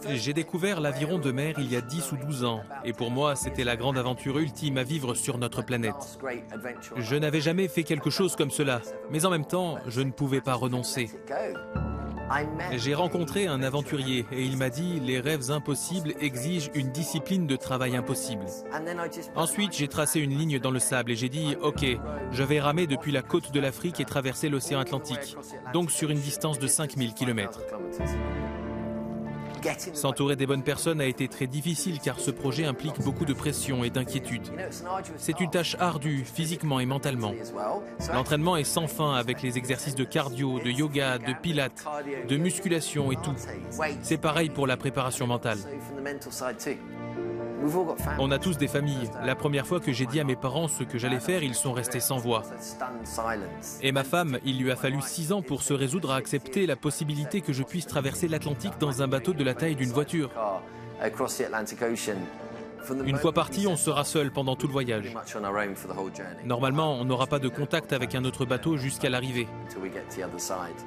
J'ai découvert l'aviron de mer il y a 10 ou 12 ans, et pour moi, c'était la grande aventure ultime à vivre sur notre planète. Je n'avais jamais fait quelque chose comme cela, mais en même temps, je ne pouvais pas renoncer. J'ai rencontré un aventurier et il m'a dit « Les rêves impossibles exigent une discipline de travail impossible ». Ensuite, j'ai tracé une ligne dans le sable et j'ai dit « Ok, je vais ramer depuis la côte de l'Afrique et traverser l'océan Atlantique, donc sur une distance de 5000 km ». S'entourer des bonnes personnes a été très difficile car ce projet implique beaucoup de pression et d'inquiétude. C'est une tâche ardue, physiquement et mentalement. L'entraînement est sans fin avec les exercices de cardio, de yoga, de pilates, de musculation et tout. C'est pareil pour la préparation mentale. On a tous des familles. La première fois que j'ai dit à mes parents ce que j'allais faire, ils sont restés sans voix. Et ma femme, il lui a fallu 6 ans pour se résoudre à accepter la possibilité que je puisse traverser l'Atlantique dans un bateau de la taille d'une voiture. Une fois parti, on sera seul pendant tout le voyage. Normalement, on n'aura pas de contact avec un autre bateau jusqu'à l'arrivée.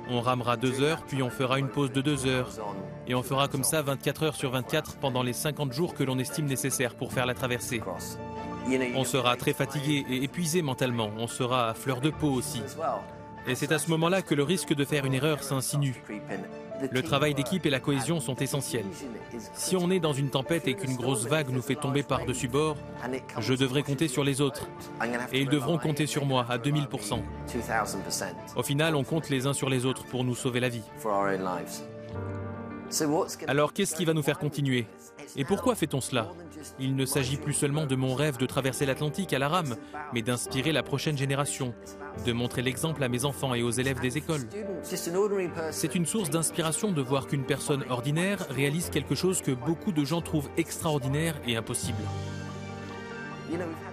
On ramera 2 heures, puis on fera une pause de 2 heures. Et on fera comme ça 24 heures sur 24 pendant les 50 jours que l'on estime nécessaires pour faire la traversée. On sera très fatigué et épuisé mentalement. On sera à fleur de peau aussi. Et c'est à ce moment-là que le risque de faire une erreur s'insinue. Le travail d'équipe et la cohésion sont essentiels. Si on est dans une tempête et qu'une grosse vague nous fait tomber par-dessus bord, je devrai compter sur les autres. Et ils devront compter sur moi à 2000%. Au final, on compte les uns sur les autres pour nous sauver la vie. Alors qu'est-ce qui va nous faire continuer? Et pourquoi fait-on cela? Il ne s'agit plus seulement de mon rêve de traverser l'Atlantique à la rame, mais d'inspirer la prochaine génération, de montrer l'exemple à mes enfants et aux élèves des écoles. C'est une source d'inspiration de voir qu'une personne ordinaire réalise quelque chose que beaucoup de gens trouvent extraordinaire et impossible.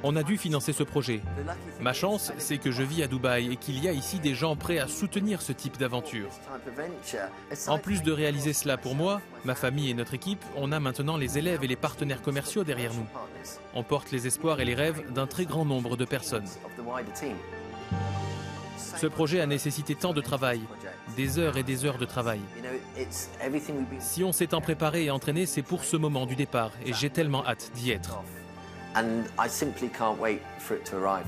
On a dû financer ce projet. Ma chance, c'est que je vis à Dubaï et qu'il y a ici des gens prêts à soutenir ce type d'aventure. En plus de réaliser cela pour moi, ma famille et notre équipe, on a maintenant les élèves et les partenaires commerciaux derrière nous. On porte les espoirs et les rêves d'un très grand nombre de personnes. Ce projet a nécessité tant de travail, des heures et des heures de travail. Si on s'est tant préparé et entraîné, c'est pour ce moment du départ et j'ai tellement hâte d'y être. And I simply can't wait for it to arrive.